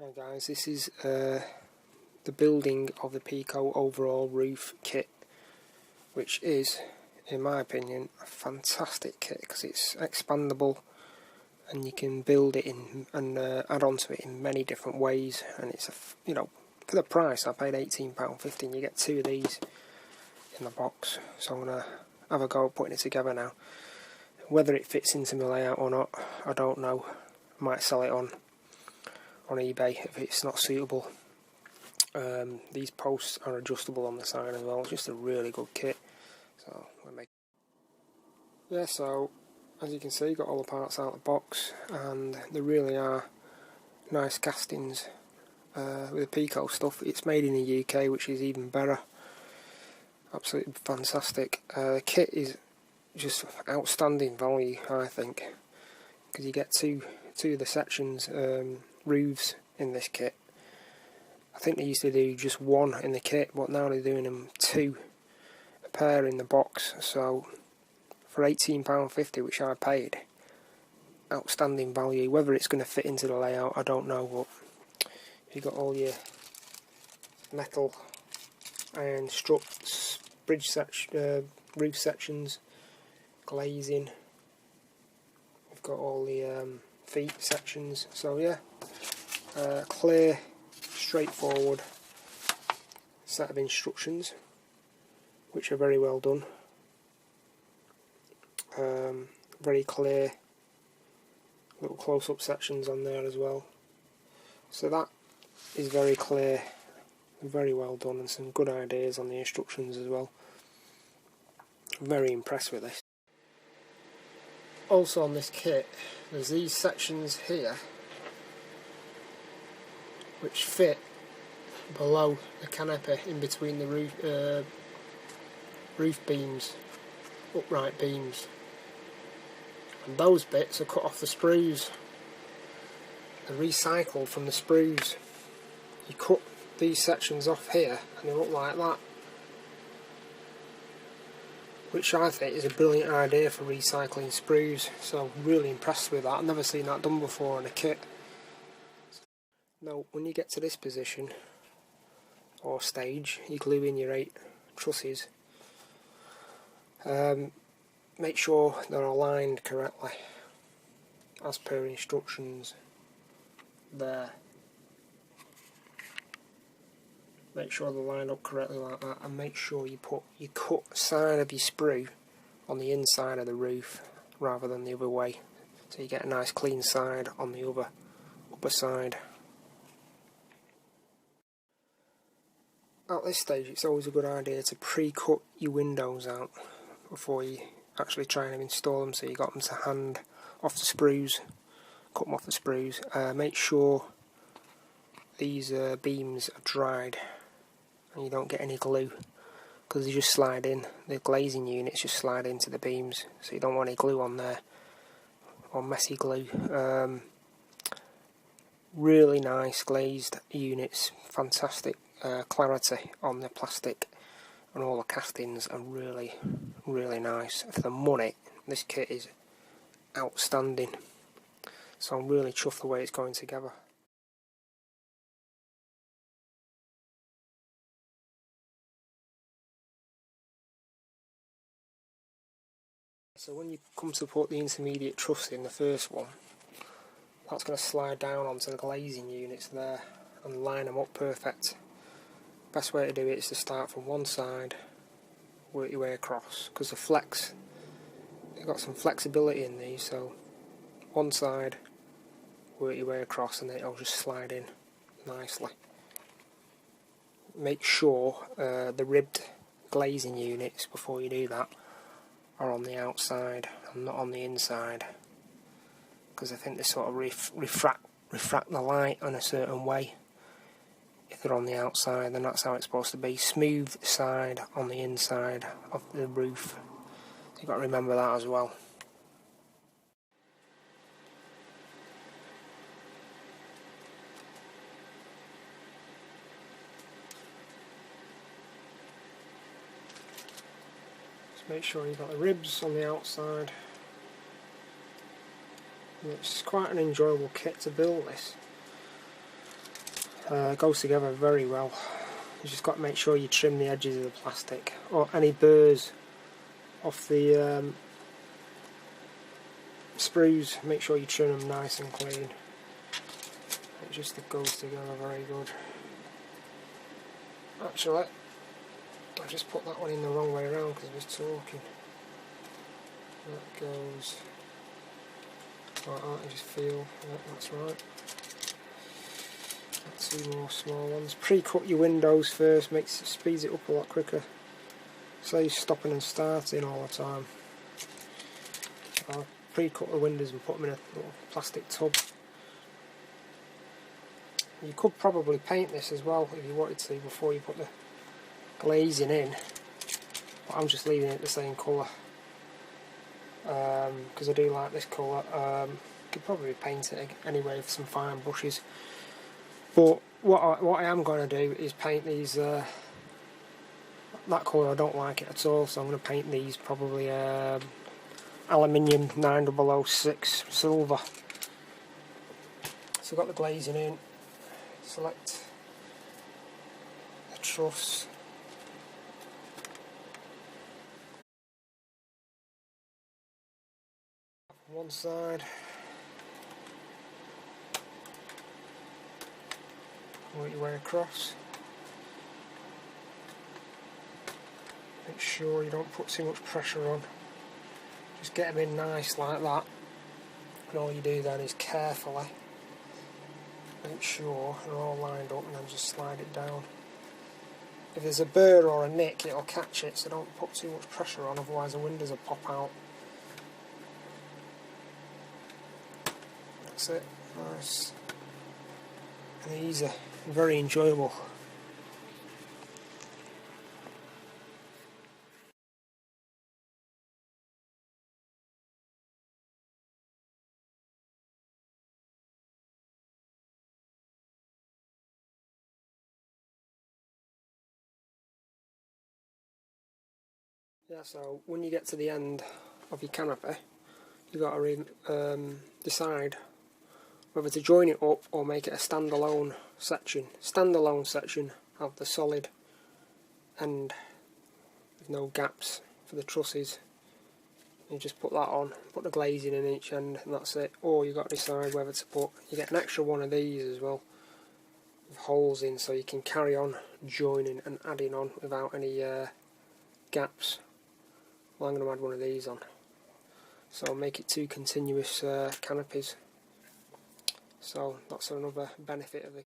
Hi guys, this is the building of the Peco Overall Roof kit, which is, in my opinion, a fantastic kit because it's expandable and you can build it in and add on to it in many different ways. And it's for the price I paid £18.50, and you get two of these in the box. So I'm gonna have a go at putting it together now. Whether it fits into my layout or not, I don't know. I might sell it on eBay if it's not suitable. These posts are adjustable on the side as well. It's just a really good kit. So so as you can see, got all the parts out of the box, and they really are nice castings with the Peco stuff. It's made in the UK, which is even better. Absolutely fantastic. The kit is just outstanding value, I think, because you get two of the sections roofs in this kit. I think they used to do just one in the kit, but now they're doing them two, a pair in the box. So for £18.50, which I paid, outstanding value. Whether it's going to fit into the layout, I don't know, but you've got all your metal iron struts, roof sections, glazing. We've got all the feet sections. So yeah, clear, straightforward set of instructions, which are very well done. Very clear little close-up sections on there as well. So that is very clear, very well done, and some good ideas on the instructions as well. I'm very impressed with this. Also on this kit, there's these sections here which fit below the canopy in between the roof beams, upright beams, and those bits are cut off the sprues. They're recycled from the sprues. You cut these sections off here and they look like that, which I think is a brilliant idea for recycling sprues. So I'm really impressed with that. I've never seen that done before in a kit. Now when you get to this position or stage, you glue in your 8 trusses. Make sure they're aligned correctly as per instructions there. Make sure they're lined up correctly like that, and make sure you put your cut side of your sprue on the inside of the roof rather than the other way, so you get a nice clean side on the upper side. At this stage, it's always a good idea to pre-cut your windows out before you actually try and install them, so you got them to hand off the sprues, cut them off the sprues. Make sure these beams are dried and you don't get any glue, because they just slide in. The glazing units just slide into the beams, so you don't want any glue on there, or messy glue. Really nice glazed units, fantastic clarity on the plastic, and all the castings are really, really nice. For the money, this kit is outstanding. So I'm really chuffed the way it's going together. So when you come to put the intermediate truss in, the first one, that's going to slide down onto the glazing units there and line them up perfect. Best way to do it is to start from one side, work your way across, because you've got some flexibility in these, so one side, work your way across, and then it'll just slide in nicely. Make sure the ribbed glazing units, before you do that, are on the outside and not on the inside, because I think they sort of refract the light in a certain way. If they're on the outside, then that's how it's supposed to be. Smooth side on the inside of the roof. So you've got to remember that as well. Just make sure you've got the ribs on the outside. And it's quite an enjoyable kit to build, this. Goes together very well. You just got to make sure you trim the edges of the plastic, or any burrs off the sprues, make sure you trim them nice and clean. It just goes together very good. Actually, I just put that one in the wrong way around because I was talking. That goes like that, I just feel, yeah, that's right. Two more small ones. Pre-cut your windows first, speeds it up a lot quicker. Saves stopping and starting all the time. I'll pre-cut the windows and put them in a little plastic tub. You could probably paint this as well if you wanted to before you put the glazing in, but I'm just leaving it the same colour because I do like this colour. Could probably paint it anyway with some fine brushes, but what I am going to do is paint these that colour. I don't like it at all, so I'm going to paint these probably aluminium 9006 silver. So I've got the glazing in. Select the truss. One side. Work your way across. Make sure you don't put too much pressure on. Just get them in nice like that. And all you do then is carefully make sure they're all lined up and then just slide it down. If there's a burr or a nick, it'll catch it, so don't put too much pressure on, otherwise the windows will pop out. That's it. Nice and easy. Very enjoyable. Yeah, so when you get to the end of your canopy, you've got to decide whether to join it up or make it a standalone section. Standalone section of the solid end with no gaps for the trusses. You just put that on, put the glazing in each end, and that's it. Or you've got to decide whether to put, you get an extra one of these as well, with holes in, so you can carry on joining and adding on without any gaps. Well, I'm going to add one of these on, so I'll make it two continuous canopies. So that's another benefit of it.